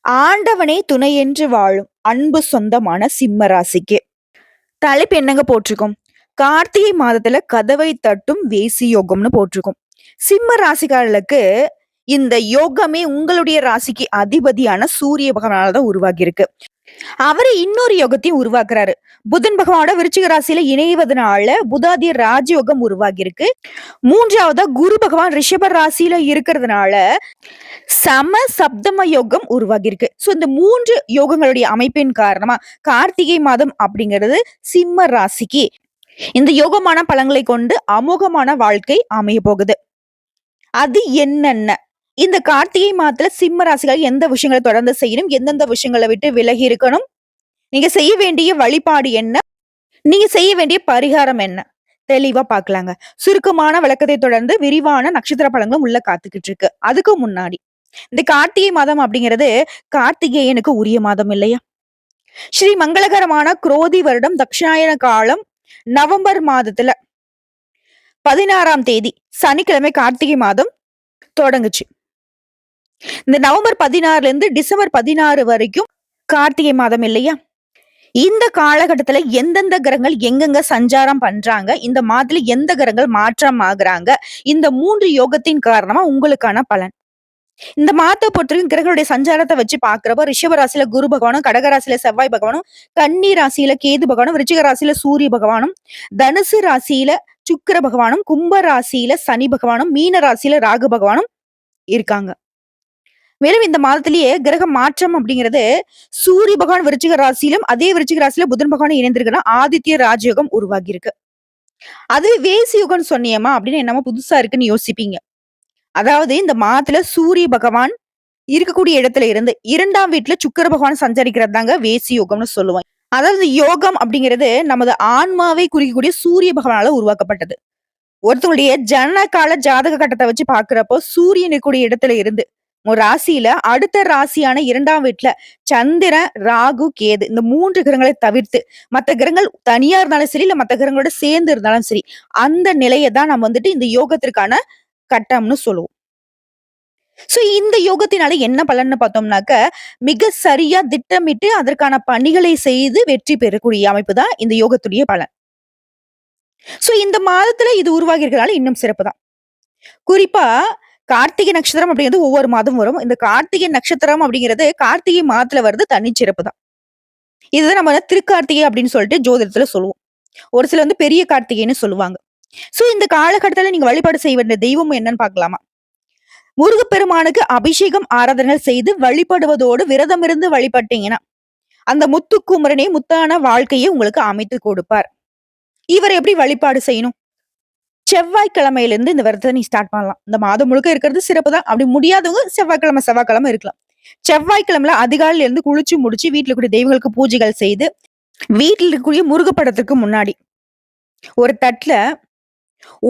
ஆண்டவனே துணையென்று வாழும் அன்பு சொந்தமான சிம்ம ராசிக்கு தலைப்பு என்னங்க போட்டிருக்கோம்? கார்த்திகை மாதத்துல கதவை தட்டும் வேசி யோகம்னு போட்டிருக்கோம். சிம்ம ராசிக்காரர்களுக்கு இந்த யோகமே உங்களுடைய ராசிக்கு அதிபதியான சூரிய பகவானால தான் உருவாகி இருக்கு. அவரு இன்னொரு யோகத்தையும் உருவாக்குறாரு. புதன் பகவானோட விருச்சிக ராசியில இணைவதனால புதாதிய ராஜயோகம் உருவாகி இருக்கு. மூன்றாவதா குரு பகவான் ரிஷப ராசியில இருக்கிறதுனால சம சப்தம யோகம் உருவாகி இருக்கு. சோ இந்த 3 யோகங்களுடைய அமைப்பின் காரணமா கார்த்திகை மாதம் அப்படிங்கிறது சிம்ம ராசிக்கு இந்த யோகமான பலன்களை கொண்டு அமோகமான வாழ்க்கை அமைய போகுது. அது என்னென்ன? இந்த கார்த்திகை மாதத்துல சிம்ம ராசிகள் எந்த விஷயங்களை தொடர்ந்து செய்யணும், எந்தெந்த விஷயங்களை விட்டு விலகி இருக்கணும், நீங்க செய்ய வேண்டிய வழிபாடு என்ன, நீங்க செய்ய வேண்டிய பரிகாரம் என்ன, தெளிவா பார்க்கலாங்க. சுருக்கமான விளக்கத்தை தொடர்ந்து விரிவான நட்சத்திர பலன்களும் உள்ள காத்துக்கிட்டு இருக்கு. அதுக்கு முன்னாடி இந்த கார்த்திகை மாதம் அப்படிங்கிறது கார்த்திகேயனுக்கு உரிய மாதம் இல்லையா? ஸ்ரீ மங்களகரமான குரோதி வருடம் தட்சிணாயன காலம் நவம்பர் மாதத்துல 16ஆம் தேதி சனிக்கிழமை கார்த்திகை மாதம் தொடங்குச்சு. இந்த நவம்பர் 16ல இருந்து டிசம்பர் 16 வரைக்கும் கார்த்திகை மாதம் இல்லையா? இந்த காலகட்டத்துல எந்தெந்த கிரகங்கள் எங்கெங்க சஞ்சாரம் பண்றாங்க, இந்த மாதத்துல எந்த கிரகங்கள் மாற்றம் ஆகுறாங்க, இந்த 3 யோகத்தின் காரணமா உங்களுக்கான பலன். இந்த மாதத்தை பொறுத்தவரைக்கும் கிரகங்களுடைய சஞ்சாரத்தை வச்சு பாக்குறப்ப ரிஷப ராசியில குரு பகவானும், கடக ராசியில செவ்வாய் பகவானும், கன்னி ராசியில கேது பகவானும், விருச்சிக ராசியில சூரிய பகவானும், தனுசு ராசியில சுக்கிர பகவானும், கும்ப ராசியில சனி பகவானும், மீன ராசியில ராகு பகவானும் இருக்காங்க. மேலும் இந்த மாதத்திலேயே கிரக மாற்றம் அப்படிங்கிறது சூரிய பகவான் விருச்சிக ராசியிலும் அதே விருச்சிக ராசியில புதன் பகவான் இணைந்திருக்குன்னா ஆதித்ய ராஜயோகம் உருவாகி இருக்கு. அது வேசி யுகம் சொன்னியமா அப்படின்னு என்னமோ புதுசா இருக்குன்னு யோசிப்பீங்க. அதாவது இந்த மாதத்துல சூரிய பகவான் இருக்கக்கூடிய இடத்துல இருந்து 2ஆம் வீட்டுல சுக்கிர பகவான் சஞ்சரிக்கிறது தாங்க வேசி யோகம்னு சொல்லுவாங்க. அதாவது யோகம் அப்படிங்கிறது நமது ஆன்மாவை குறிக்கக்கூடிய சூரிய பகவானால உருவாக்கப்பட்டது. ஒருத்தவங்களுடைய ஜனனகால ஜாதக கட்டத்தை வச்சு பாக்குறப்போ சூரியன் இருக்கக்கூடிய இடத்துல இருந்து ஒரு ராசியில அடுத்த ராசியான 2ஆம் வீட்டுல சந்திரன், ராகு, கேது இந்த 3 கிரகங்களை தவிர்த்து மத்த கிரகங்கள் தனியா இருந்தாலும் சரி, இல்ல மத்த கிரகங்களோட சேர்ந்து இருந்தாலும் சரி, அந்த நிலையை தான் நம்ம வந்துட்டு இந்த யோகத்திற்கான கட்டம்னு சொல்லுவோம். சோ இந்த யோகத்தினால என்ன பலன்னு பார்த்தோம்னாக்க, மிக சரியா திட்டமிட்டு அதற்கான பணிகளை செய்து வெற்றி பெறக்கூடிய அமைப்பு தான் இந்த யோகத்துடைய பலன். சோ இந்த மாதத்துல இது உருவாகி இருக்கிறதுனால இன்னும் சிறப்பு தான். குறிப்பா கார்த்திகை நட்சத்திரம் அப்படிங்கிறது ஒவ்வொரு மாதம் வரும். இந்த கார்த்திகை நட்சத்திரம் அப்படிங்கிறது கார்த்திகை மாதத்துல வருது, தனிச்சிறப்பு தான். இதுதான் நம்ம திருக்கார்த்திகை அப்படின்னு சொல்லிட்டு ஜோதிடத்துல சொல்லுவோம். ஒரு சில வந்து பெரிய கார்த்திகைன்னு சொல்லுவாங்க. சோ இந்த காலகட்டத்துல நீங்க வழிபாடு செய்ய வேண்டிய தெய்வம் என்னன்னு பார்க்கலாமா? முருகப்பெருமானுக்கு அபிஷேகம் ஆராதனை செய்து வழிபடுவதோடு விரதம் இருந்து வழிபட்டீங்கன்னா அந்த முத்துக்குமரனே முத்தான வாழ்க்கையை உங்களுக்கு அமைத்து கொடுப்பார். இவர் எப்படி வழிபாடு செய்யணும்? செவ்வாய்க்கிழமையில இருந்து இந்த விரதத்தை நீ ஸ்டார்ட் பண்ணலாம். இந்த மாதம் முழுக்க இருக்கிறது சிறப்பு தான். அப்படி முடியாதவங்க செவ்வாய்க்கிழமை இருக்கலாம். செவ்வாய்க்கிழமைல அதிகாலையில இருந்து குளிச்சு முடிச்சு வீட்டுல இருக்கக்கூடிய தெய்வங்களுக்கு பூஜைகள் செய்து வீட்டில் இருக்கக்கூடிய முருகப்படத்துக்கு முன்னாடி ஒரு தட்டுல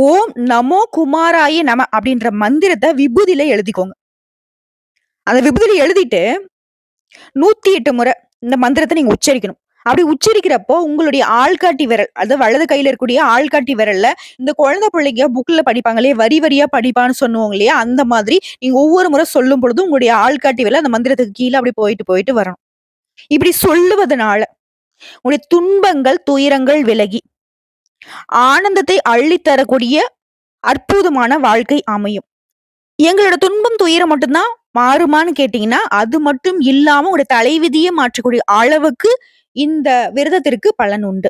ஓம் நமோ குமாராய நம அப்படின்ற மந்திரத்தை விபூதியில எழுதிக்கோங்க. அந்த விபூதியில எழுதிட்டு 108 முறை இந்த மந்திரத்தை நீங்க உச்சரிக்கணும். அப்படி உச்சரிக்கிறப்போ உங்களுடைய ஆள்காட்டி விரல், அதாவது வலது கையில இருக்கக்கூடிய ஆள்காட்டி விரல்ல இந்த குழந்தை பிள்ளைங்க புக்ல படிப்பாங்க இல்லையா, வரி வரியா படிப்பான்னு சொல்லுவாங்க இல்லையா, அந்த மாதிரி நீங்க ஒவ்வொரு முறை சொல்லும் பொழுதும் உங்களுடைய ஆள்காட்டி விரல் அந்த மந்திரத்துக்கு கீழே அப்படி போயிட்டு போயிட்டு வரணும். இப்படி சொல்லுவதனால உங்களுடைய துன்பங்கள், துயரங்கள் விலகி ஆனந்தத்தை அள்ளித்தரக்கூடிய அற்புதமான வாழ்க்கை அமையும். எங்களோட துன்பம், துயரம் மட்டும்தான் மாறுமான்னு கேட்டீங்கன்னா, அது மட்டும் இல்லாம உங்களுடைய தலைவிதியை மாற்றக்கூடிய அளவுக்கு இந்த விரதத்திற்கு பலன் உண்டு.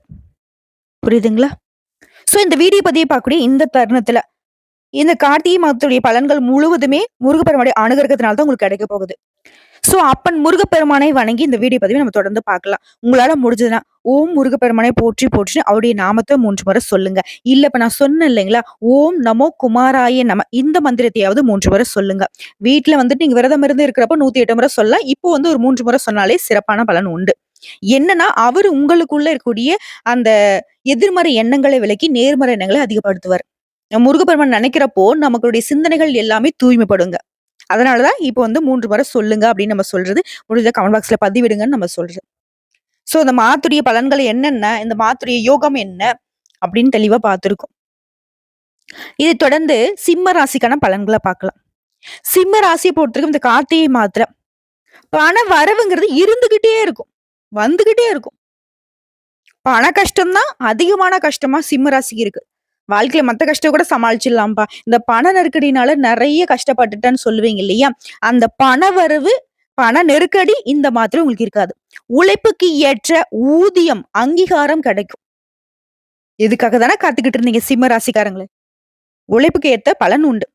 புரியுதுங்களா? சோ இந்த வீடியோ பதிவை பார்க்கக்கூடிய இந்த தருணத்துல இந்த கார்த்திகை மாதத்துடைய பலன்கள் முழுவதுமே முருகப்பெருமானுடைய அனுகிரகத்தினால தான் உங்களுக்கு கிடைக்க போகுது. சோ அப்பன் முருகப்பெருமானை வணங்கி இந்த வீடியோ பதிவை நம்ம தொடர்ந்து பார்க்கலாம். உங்களால முடிஞ்சதுன்னா ஓம் முருகப்பெருமானை போற்றி போற்றி அவருடைய நாமத்தை 3 முறை சொல்லுங்க. இல்ல இப்ப நான் சொன்னேன் இல்லைங்களா, ஓம் நமோ குமாராய நம இந்த மந்திரத்தையாவது 3 முறை சொல்லுங்க. வீட்டுல வந்துட்டு நீங்க விரதம் இருந்து இருக்கிறப்ப 108 முறை சொல்லலாம். இப்போ வந்து ஒரு 3 முறை சொன்னாலே சிறப்பான பலன் உண்டு. என்னன்னா அவர் உங்களுக்குள்ள இருக்கக்கூடிய அந்த எதிர்மறை எண்ணங்களை விலக்கி நேர்மறை எண்ணங்களை அதிகப்படுத்துவார். முருகப்பெருமான் நினைக்கிறப்போ நமக்குடைய சிந்தனைகள் எல்லாமே தூய்மைப்படுங்க. அதனாலதான் இப்ப வந்து 3 முறை சொல்லுங்க அப்படின்னு நம்ம சொல்றது. முடிஞ்ச கமெண்ட் பாக்ஸ்ல பதிவிடுங்கன்னு நம்ம சொல்றது. சோ இந்த மாத்துடைய பலன்கள் என்னென்ன, இந்த மாத்துடைய யோகம் என்ன அப்படின்னு தெளிவா பார்த்திருக்கோம். இதை தொடர்ந்து சிம்ம ராசிக்கான பலன்களை பார்க்கலாம். சிம்ம ராசியை பொறுத்தவரைக்கும் இந்த கார்த்திகை மாத்திர பண வரவுங்கிறது இருந்துகிட்டே இருக்கும். வந்துகிட்டே இருக்கும். பண கஷ்டம் தான் அதிகமான கஷ்டமா சிம்ம ராசிக்கு இருக்கு. வாழ்க்கையில மத்த கஷ்டம் கூட சமாளிச்சிடலாம்ப்பா. இந்த பண நெருக்கடினால நெறைய கஷ்டப்பட்டுட்டேன்னு சொல்லுவீங்க இல்லையா? அந்த பண வரவு, பண நெருக்கடி இந்த மாதிரி உங்களுக்கு இருக்காது. உழைப்புக்கு ஏற்ற ஊதியம், அங்கீகாரம் கிடைக்கும். இதுக்காக தானே காத்துக்கிட்டு இருந்தீங்க சிம்ம ராசிக்காரங்களே. உழைப்புக்கு ஏத்த பலன் உண்டு.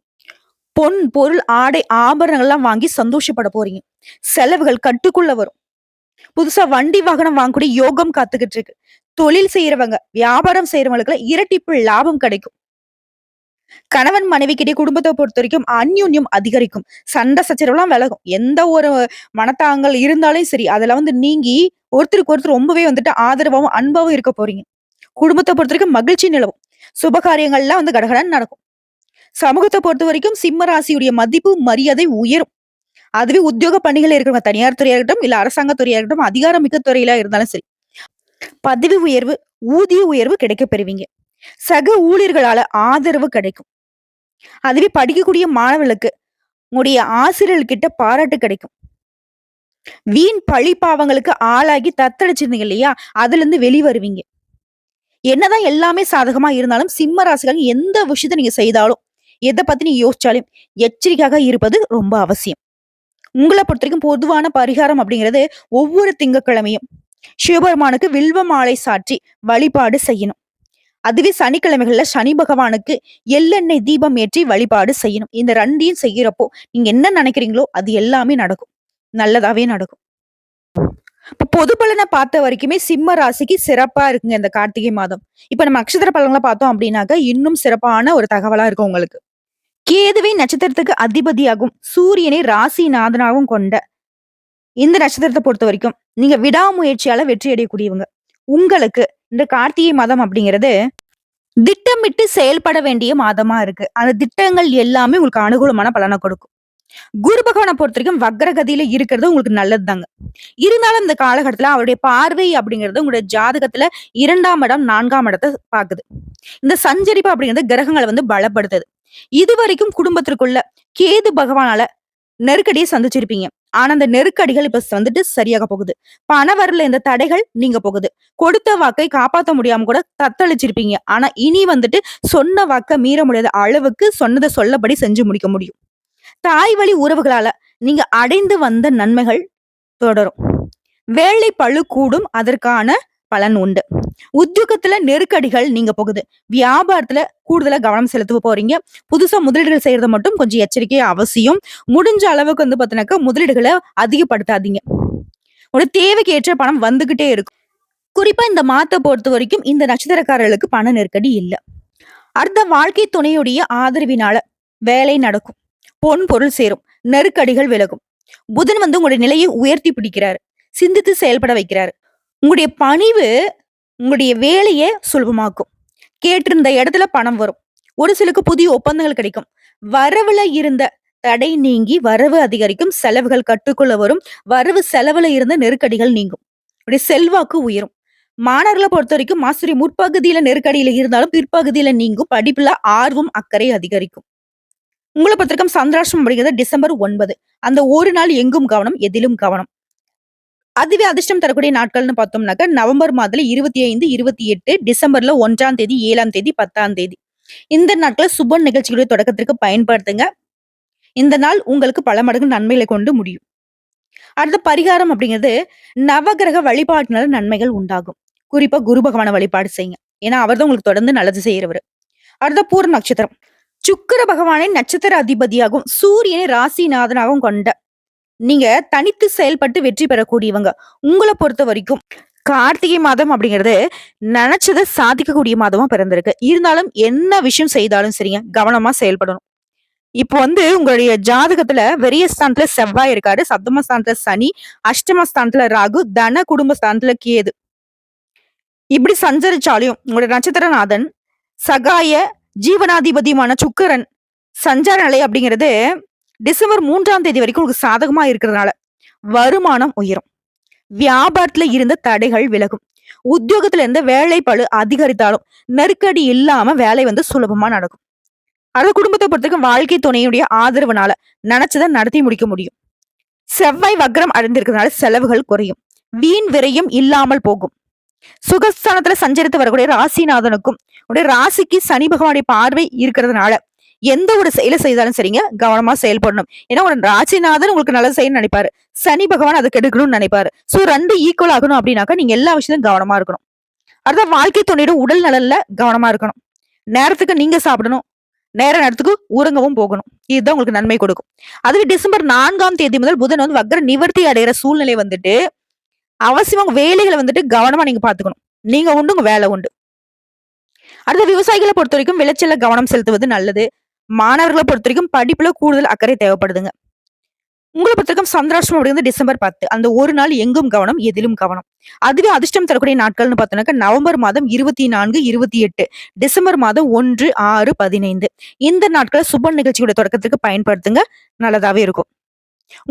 பொன், பொருள், ஆடை, ஆபரணங்கள்லாம் வாங்கி சந்தோஷப்பட போறீங்க. செலவுகள் கட்டுக்குள்ள வரும். புதுசா வண்டி, வாகனம் வாங்கக்கூடிய யோகம் காத்துக்கிட்டு இருக்கு. தொழில் செய்யறவங்க, வியாபாரம் செய்யறவங்களுக்குலாம் இரட்டிப்பு லாபம் கிடைக்கும். கணவன் மனைவிக்கிட்டயே குடும்பத்த பொறுத்தவரைக்கும் அந்யோன்யம் அதிகரிக்கும். சண்டை சச்சரவுலாம் விலகும். எந்த ஒரு மனத்தாங்கல் இருந்தாலும் சரி, அதுல நீங்கி ஒருத்தருக்கு ஒருத்தர் ரொம்பவே ஆதரவாவும், அன்பாவும் இருக்க போறீங்க. குடும்பத்த பொறுத்தவரைக்கும் மகிழ்ச்சி நிலவும். சுபகாரியங்கள்லாம் கடகடன்னு நடக்கும். சமூகத்த பொறுத்தவரைக்கும் சிம்ம ராசியுடைய மதிப்பு, மரியாதை உயரும். அதுவே உத்தியோக பணிகள் இருக்கிறவங்க தனியார் துறையா இருக்கட்டும், இல்ல அரசாங்க துறையா இருக்கட்டும், அதிகாரமிக்க துறையில இருந்தாலும் சரி. பதவி உயர்வு, ஊதிய உயர்வு கிடைக்கப் பெறுவீங்க. சக ஊழியர்களால ஆதரவு கிடைக்கும். அதுவே படிக்கக்கூடிய மாணவர்களுக்கு உங்களுடைய ஆசிரியர்கிட்ட பாராட்டு கிடைக்கும். வீண் பழி பாவங்களுக்கு ஆளாகி தத்தளிச்சிருந்தீங்க இல்லையா? அதுல இருந்து வெளிவருவீங்க. என்னதான் எல்லாமே சாதகமா இருந்தாலும் சிம்ம ராசிகள் எந்த விஷயத்த நீங்க செய்தாலும், எத பத்தி நீங்க யோசிச்சாலும் எச்சரிக்கையாக இருப்பது ரொம்ப அவசியம். உங்கள பொறுத்தவரைக்கும் பொதுவான பரிகாரம் அப்படிங்கிறது ஒவ்வொரு திங்கட்கிழமையும் சிவபெருமானுக்கு வில்வ மாலை சாற்றி வழிபாடு செய்யணும். அதுவே சனிக்கிழமைகள்ல சனி பகவானுக்கு எள்ளெண்ணெய் தீபம் ஏற்றி வழிபாடு செய்யணும். இந்த 2யும் செய்யறப்போ நீங்க என்ன நினைக்கிறீங்களோ அது எல்லாமே நடக்கும். நல்லதாவே நடக்கும். இப்ப பொது பலனை பார்த்த வரைக்குமே சிம்ம ராசிக்கு சிறப்பா இருக்குங்க இந்த கார்த்திகை மாதம். இப்ப நம்ம நட்சத்திர பலன்களை பார்த்தோம் அப்படின்னாக்க இன்னும் சிறப்பான ஒரு தகவலா இருக்கும் உங்களுக்கு. கேதுவை நட்சத்திரத்துக்கு அதிபதியாகும் சூரியனை ராசிநாதனாகவும் கொண்ட இந்த நட்சத்திரத்தை பொறுத்த வரைக்கும் நீங்க விடாமுயற்சியால வெற்றி அடையக்கூடியவங்க. உங்களுக்கு இந்த கார்த்திகை மாதம் அப்படிங்கிறது திட்டமிட்டு செயல்பட வேண்டிய மாதமா இருக்கு. அந்த திட்டங்கள் எல்லாமே உங்களுக்கு அனுகூலமான பலனை கொடுக்கும். குரு பகவானை பொறுத்த வரைக்கும் வக்ரகதியில இருக்கிறது உங்களுக்கு நல்லதுதாங்க. இருந்தாலும் இந்த காலகட்டத்துல அவருடைய பார்வை அப்படிங்கிறது உங்களுடைய ஜாதகத்துல 2ஆம் இடம், 4ஆம் இடத்தை பாக்குது. இந்த சஞ்சரிப்பு அப்படிங்கிறது கிரகங்களை பலப்படுத்துது. இதுவரைக்கும் குடும்பத்திற்குள்ள கேது பகவானால நெருக்கடியை சந்திச்சிருப்பீங்க. ஆனா அந்த நெருக்கடிகள் இப்ப சரியாக போகுது. பண வரல இந்த தடைகள் நீங்க போகுது. கொடுத்த வாக்கை காப்பாத்த முடியாம கூட தத்தளிச்சிருப்பீங்க. ஆனா இனி சொன்ன வாக்க மீற முடியாத அளவுக்கு சொன்னதை சொல்லபடி செஞ்சு முடிக்க முடியும். தாய் வழி உறவுகளால நீங்க அடைந்து வந்த நன்மைகள் தொடரும். வேலை பளு கூடும், அதற்கான பலன் உண்டு. உத்தியோகத்துல நெருக்கடிகள் நீங்க போகுது. வியாபாரத்துல கூடுதலா கவனம் செலுத்த போறீங்க. புதுசா முதலீடுகள் செய்யறது மட்டும் கொஞ்சம் எச்சரிக்கையா அவசியம். முடிஞ்ச அளவுக்கு பாத்தீங்கன்னாக்கா முதலீடுகளை அதிகப்படுத்தாதீங்க. ஒரு தேவைக்கு ஏற்ற பணம் வந்துகிட்டே இருக்கும். குறிப்பா இந்த மாதத்தை பொறுத்த வரைக்கும் இந்த நட்சத்திரக்காரர்களுக்கு பண நெருக்கடி இல்ல. அடுத்த வாழ்க்கை துணையுடைய ஆதரவினால வேலை நடக்கும். பொன் பொருள் சேரும். நெருக்கடிகள் விலகும். புதன் உங்களுடைய நிலையை உயர்த்தி பிடிக்கிறாரு. சிந்தித்து செயல்பட வைக்கிறாரு. உங்களுடைய பணிவு உங்களுடைய வேலையை சுலபமாக்கும். கேட்டிருந்த இடத்துல பணம் வரும். ஒரு சிலருக்கு புதிய ஒப்பந்தங்கள் கிடைக்கும். வரவுல இருந்த தடை நீங்கி வரவு அதிகரிக்கும். செலவுகள் கட்டுக்குள்ள வரும். வரவு செலவுல இருந்த நெருக்கடிகள் நீங்கும். உடைய செல்வாக்கு உயரும். மாணவர்களை பொறுத்த வரைக்கும் மாஸ்டரி முற்பகுதியில நெருக்கடியில இருந்தாலும் பிற்பகுதியில நீங்கும். படிப்புல ஆர்வம், அக்கறை அதிகரிக்கும். உங்களை பொறுத்தவரைக்கும் சந்திராஷ்டமம் அப்படிங்கிறது டிசம்பர் 9. அந்த ஒரு நாள் எங்கும் கவனம், எதிலும் கவனம். அதுவே அதிர்ஷ்டம் தரக்கூடிய நாட்கள்னு பார்த்தோம்னாக்க நவம்பர் மாதத்துல 25, 28, டிசம்பர்ல 1ஆம் தேதி, 7ஆம் தேதி, 10ஆம் தேதி. இந்த நாட்கள சுப நிகழ்ச்சிகளுடைய தொடக்கத்திற்கு பயன்படுத்துங்க. இந்த நாள் உங்களுக்கு பல மடங்கு நன்மைகளை கொண்டு முடியும். அடுத்த பரிகாரம் அப்படிங்கிறது நவகிரக வழிபாட்டினால நன்மைகள் உண்டாகும். குறிப்பா குரு பகவான வழிபாடு செய்யுங்க. ஏன்னா அவர்தான் உங்களுக்கு தொடர்ந்து நல்லது செய்யறவர். அடுத்த பூர நட்சத்திரம். சுக்கிர பகவானை நட்சத்திர அதிபதியாகவும் சூரியனை ராசிநாதனாகவும் கொண்ட நீங்க தனித்து செயல்பட்டு வெற்றி பெறக்கூடியவங்க. உங்களை பொறுத்த வரைக்கும் கார்த்திகை மாதம் அப்படிங்கிறது நினைச்சதை சாதிக்கக்கூடிய மாதமா பிறந்திருக்கு. இருந்தாலும் என்ன விஷயம் செய்தாலும் சரிங்க, கவனமா செயல்படணும். இப்போ உங்களுடைய ஜாதகத்துல வெறிய ஸ்தானத்துல செவ்வாய் இருக்காரு, சப்தம ஸ்தானத்துல சனி, அஷ்டம ஸ்தானத்துல ராகு, தன குடும்ப ஸ்தானத்துல கேது. இப்படி சஞ்சரிச்சாலையும் உங்களுடைய நட்சத்திரநாதன் சகாய ஜீவனாதிபதியுமான சுக்கிரன் சஞ்சார நிலை அப்படிங்கிறது டிசம்பர் 3ஆம் தேதி வரைக்கும் உங்களுக்கு சாதகமா இருக்கிறதுனால வருமானம் உயரும். வியாபாரத்துல இருந்த தடைகள் விலகும். உத்தியோகத்துல இருந்த வேலை பளு அதிகரித்தாலும் நெருக்கடி இல்லாம வேலை சுலபமா நடக்கும். அது குடும்பத்தை பொறுத்தவரைக்கும் வாழ்க்கை துணையுடைய ஆதரவுனால நினைச்சதை நடத்தி முடிக்க முடியும். செவ்வாய் வக்ரம் அடைந்திருக்கிறதுனால செலவுகள் குறையும். வீண் விரயம் இல்லாமல் போகும். சுகஸ்தானத்துல சஞ்சரித்து வரக்கூடிய ராசிநாதனுக்கும் உடைய ராசிக்கு சனி பகவானுடைய பார்வை இருக்கிறதுனால எந்த ஒரு செயலை செய்தாலும் சரிங்க, கவனமா செயல்படணும். ஏன்னா ஒரு ராசிநாதன் உங்களுக்கு நல்லது செய்யணும்னு நினைப்பாரு, சனி பகவான் அதை கெடுக்கணும்னு நினைப்பாரு. சோ 2 ஈக்குவல் ஆகணும் அப்படின்னாக்கா நீங்க எல்லா விஷயத்தையும் கவனமா இருக்கணும். அடுத்த வாழ்க்கை துணையோட உடல் நலன்ல கவனமா இருக்கணும். நேரத்துக்கு நீங்க சாப்பிடணும், நேரத்துக்கு உறங்கவும் போகணும். இதுதான் உங்களுக்கு நன்மை கொடுக்கும். அதுவே டிசம்பர் 4ஆம் தேதி முதல் புதன் வந்து வக்ர நிவர்த்தி அடைகிற சூழ்நிலை வந்துட்டு அவசியமா உங்க வேலைகளை வந்துட்டு கவனமா நீங்க பாத்துக்கணும். நீங்க உண்டு, உங்க வேலை உண்டு. அடுத்த விவசாயிகளை பொறுத்த வரைக்கும் விளைச்சல கவனம் செலுத்துவது நல்லது. மாணவர்களை பொறுத்த வரைக்கும் படிப்புல கூடுதல் அக்கறை தேவைப்படுதுங்க. உங்களை பொறுத்த வரைக்கும் சந்திராஷ்டமம் அப்படிங்கிறது டிசம்பர் 10. அந்த ஒரு நாள் எங்கும் கவனம், எதிலும் கவனம். அதுவே அதிர்ஷ்டம் தரக்கூடிய நாட்கள்னு பார்த்தோம்னாக்க நவம்பர் மாதம் 24, 28, டிசம்பர் மாதம் 1, 6, 15. இந்த நாட்களை சுப நிகழ்ச்சியோட தொடக்கத்துக்கு பயன்படுத்துங்க, நல்லதாவே இருக்கும்.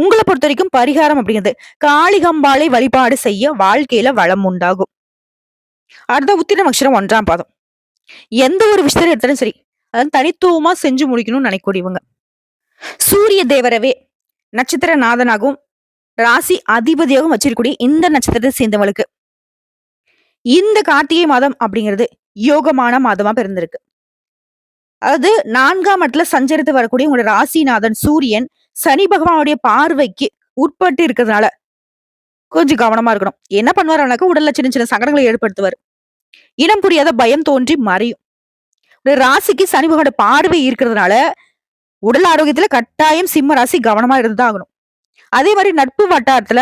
உங்களை பொறுத்த வரைக்கும் பரிகாரம் அப்படிங்கிறது காளிகம்பாளை வழிபாடு செய்ய வாழ்க்கையில வளம் உண்டாகும். அடுத்த உத்திர நட்சத்திரம் 1ஆம் பாதம். எந்த ஒரு விஷயத்தை எடுத்தாலும் சரி, அதாவது தனித்துவமா செஞ்சு முடிக்கணும்னு நினைக்கூடியவங்க. சூரிய தேவரவே நட்சத்திர நாதனாகவும் ராசி அதிபதியாகவும் வச்சிருக்கக்கூடிய இந்த நட்சத்திரத்தை சேர்ந்தவங்களுக்கு இந்த கார்த்திகை மாதம் அப்படிங்கிறது யோகமான மாதமா பிறந்திருக்கு. அதாவது 4ஆம் இடத்துல சஞ்சரித்து வரக்கூடிய உங்களோட ராசிநாதன் சூரியன் சனி பகவானுடைய பார்வைக்கு உட்பட்டு இருக்கிறதுனால கொஞ்சம் கவனமா இருக்கணும். என்ன பண்ணுவாருனாக்கா உடல்ல சின்ன சின்ன சங்கடங்களை ஏற்படுத்துவார். இனம் புரியாத பயம் தோன்றி மறையும். ராசிக்கு சனி பகவானோட பார்வை இருக்கிறதுனால உடல் ஆரோக்கியத்துல கட்டாயம் சிம்ம ராசி கவனமா இருந்துதான் ஆகணும். அதே மாதிரி நட்பு வட்டாரத்துல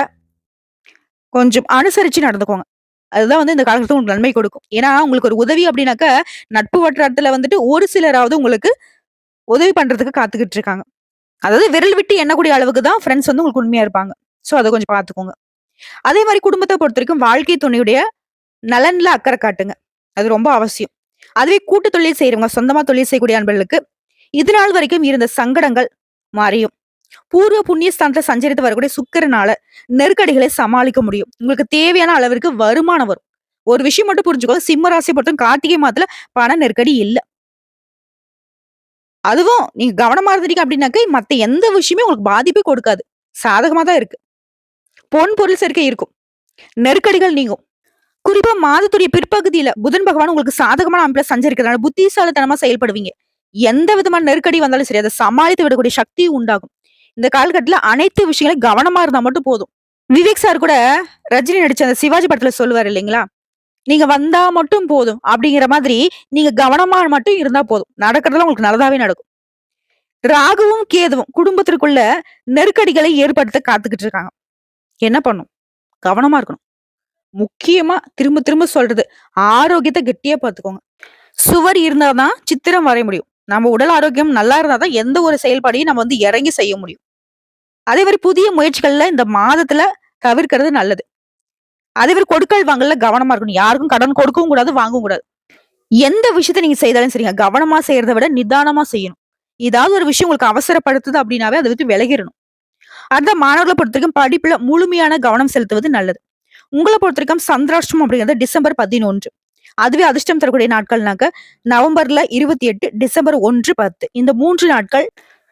கொஞ்சம் அனுசரிச்சு நடந்துக்கோங்க. அதுதான் வந்து இந்த காலகட்டத்துல உங்களுக்கு நன்மை கொடுக்கும். ஏன்னா உங்களுக்கு ஒரு உதவி அப்படின்னாக்க நட்பு வட்டாரத்துல வந்துட்டு ஒரு சிலராவது உங்களுக்கு உதவி பண்றதுக்கு காத்துக்கிட்டு இருக்காங்க. அதாவது விரல் விட்டு எண்ணக்கூடிய அளவுக்கு தான் ஃப்ரெண்ட்ஸ் வந்து உங்களுக்கு உண்மையா இருப்பாங்க. சோ அதை கொஞ்சம் பாத்துக்கோங்க. அதே மாதிரி குடும்பத்தை பொறுத்த வரைக்கும் வாழ்க்கை துணையுடைய நலன்ல அக்கறை காட்டுங்க. அது ரொம்ப அவசியம். அதுவே கூட்டு தொழில் செய்யறவங்க, சொந்தமா தொழில் செய்யக்கூடிய அன்பர்களுக்கு இது நாள் வரைக்கும் இருந்த சங்கடங்கள் மாறியும். பூர்வ புண்ணிய ஸ்தானத்துல சஞ்சரித்து வரக்கூடிய சுக்கிரனால நெருக்கடிகளை சமாளிக்க முடியும். உங்களுக்கு தேவையான அளவிற்கு வருமானம் வரும். ஒரு விஷயம் மட்டும் புரிஞ்சுக்கோ, சிம்ம ராசி பொறுத்தும் கார்த்திகை மாதத்துல பண நெருக்கடி இல்ல. அதுவும் நீங்க கவனமா இருந்தீங்க அப்படின்னாக்க மத்த எந்த விஷயமே உங்களுக்கு பாதிப்பே கொடுக்காது. சாதகமா தான் இருக்கு. பொன் பொருள் சேர்க்கை இருக்கும். நெருக்கடிகள் நீங்கும். குறிப்பா மாதத்துடைய பிற்பகுதியில புதன் பகவான் உங்களுக்கு சாதகமான அமைப்புல சஞ்சரிக்கிறதுனால புத்திசாலித்தனமா செயல்படுவீங்க. எந்த விதமான நெருக்கடி வந்தாலும் சரி அதை சமாளித்து விடக்கூடிய சக்தி உண்டாகும். இந்த காலகட்டத்துல அனைத்து விஷயங்களும் கவனமா இருந்தா மட்டும் போதும். விவேக் சார் கூட ரஜினி நடிச்ச அந்த சிவாஜி படத்துல சொல்லுவாரு இல்லைங்களா, நீங்க வந்தா மட்டும் போதும் அப்படிங்கிற மாதிரி நீங்க கவனமா மட்டும் இருந்தா போதும், நடக்கிறதுல உங்களுக்கு நல்லதாவே நடக்கும். ராகுவும் கேதுவும் குடும்பத்திற்குள்ள நெருக்கடிகளை ஏற்படுத்த காத்துக்கிட்டு இருக்காங்க. என்ன பண்ணும்? கவனமா இருக்கணும். முக்கியமா திரும்ப திரும்ப சொல்றது, ஆரோக்கியத்தை கெட்டியா பாத்துக்கோங்க. சுவர் இருந்தாதான் சித்திரம் வரைய முடியும். நம்ம உடல் ஆரோக்கியம் நல்லா இருந்தாதான் எந்த ஒரு செயல்பாடையும் நம்ம வந்து இறங்கி செய்ய முடியும். அதே மாதிரி புதிய முயற்சிகள்ல இந்த மாதத்துல தவிர்க்கிறது நல்லது. அதே மாதிரி கொடுக்கல் வாங்கல கவனமா இருக்கணும். யாருக்கும் கடன் கொடுக்கவும் கூடாது, வாங்கவும் கூடாது. எந்த விஷயத்த நீங்க செய்தாலும் சரிங்க, கவனமா செய்யறதை விட நிதானமா செய்யணும். ஏதாவது ஒரு விஷயம் உங்களுக்கு அவசரப்படுத்துது அப்படின்னாவே அதை விட்டு விலகிடணும். அடுத்த மாணவர்களை பொறுத்த வரைக்கும் படிப்புல முழுமையான கவனம் செலுத்துவது நல்லது. உங்களை பொறுத்த வரைக்கும் சந்திராஷ்டமம் அப்படிங்கிறது டிசம்பர் 11. அதுவே அதிர்ஷ்டம் தரக்கூடிய நாட்கள்னாக்க நவம்பர்ல 28, டிசம்பர் 1, 10. இந்த 3 நாட்கள்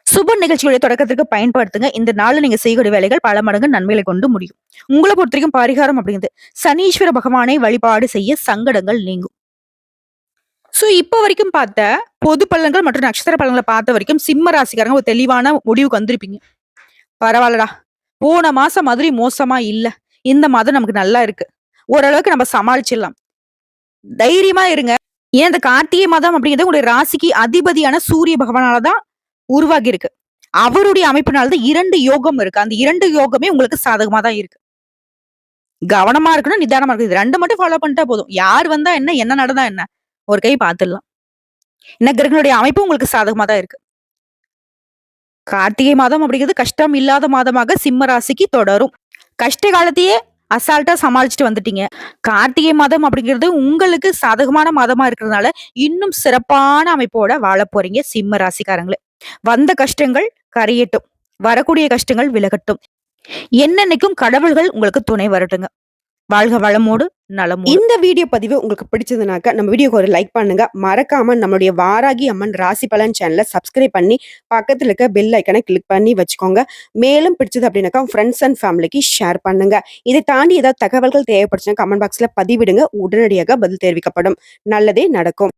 சுப நிகழ்ச்சிகளுடைய தொடக்கத்திற்கு பயன்படுத்துங்க. இந்த நாள்ல நீங்க செய்யக்கூடிய வேலைகள் பல மடங்கு நன்மைகளை கொண்டு முடியும். உங்களை பொறுத்த வரைக்கும் பரிகாரம் அப்படிங்கிறது சனீஸ்வர பகவானை வழிபாடு செய்ய சங்கடங்கள் நீங்கும். சோ இப்ப வரைக்கும் பார்த்த பொது பலன்கள் மற்றும் நட்சத்திர பலன்களை பார்த்த வரைக்கும் சிம்ம ராசிக்காரங்க ஒரு தெளிவான முடிவுக்கு வந்திருப்பீங்க. பரவாயில்லடா, போன மாசம் மாதிரி மோசமா இல்ல, இந்த மாதம் நமக்கு நல்லா இருக்கு, ஓரளவுக்கு நம்ம சமாளிச்சிடலாம், தைரியமா இருங்க. ஏன் இந்த கார்த்திகை மாதம் அப்படிங்கிறது உங்களுடைய ராசிக்கு அதிபதியான சூரிய பகவானாலதான் உருவாகி இருக்கு. அவருடைய அமைப்பினால்தான் 2 யோகம் இருக்கு. அந்த 2 யோகமே உங்களுக்கு சாதகமா தான் இருக்கு. கவனமா இருக்கணும், நிதானமா இருக்கணும். இது 2 மட்டும் ஃபாலோ பண்ணிட்டா போதும். யார் வந்தா என்ன, என்ன நடந்தா என்ன, ஒரு கை பார்த்துடலாம். என்ன கிரகங்களுடைய அமைப்பு உங்களுக்கு சாதகமா தான் இருக்கு. கார்த்திகை மாதம் அப்படிங்கிறது கஷ்டம் இல்லாத மாதமாக சிம்ம ராசிக்கு தொடரும். கஷ்ட காலத்தையே அசால்ட்டா சமாளிச்சுட்டு வந்துட்டீங்க. கார்த்திகை மாதம் அப்படிங்கிறது உங்களுக்கு சாதகமான மாதமா இருக்கிறதுனால இன்னும் சிறப்பான அமைப்போட வாழ போறீங்க சிம்ம ராசிக்காரங்களே. வந்த கஷ்டங்கள் கரையட்டும், வரக்கூடிய கஷ்டங்கள் விலகட்டும். என்னன்னைக்கும் கடவுள்கள் உங்களுக்கு துணை வரட்டுங்க. வாழ்க வளமோடு நலமோடு. இந்த வீடியோ பதிவு உங்களுக்கு பிடிச்சதுனாக்க நம்ம வீடியோக்கு ஒரு லைக் பண்ணுங்க. மறக்காம நம்மளுடைய வாராகி அம்மன் ராசி பலன் சேனலை சப்ஸ்கிரைப் பண்ணி பக்கத்துல இருக்க பெல் ஐக்கனை கிளிக் பண்ணி வச்சுக்கோங்க. மேலும் பிடிச்சது அப்படின்னாக்கா ஃப்ரெண்ட்ஸ் அண்ட் ஃபேமிலிக்கு ஷேர் பண்ணுங்க. இதை தாண்டி ஏதாவது தகவல்கள் தேவைப்படுச்சுன்னா கமெண்ட் பாக்ஸ்ல பதிவிடுங்க. உடனடியாக பதில் தெரிவிக்கப்படும். நல்லதே நடக்கும்.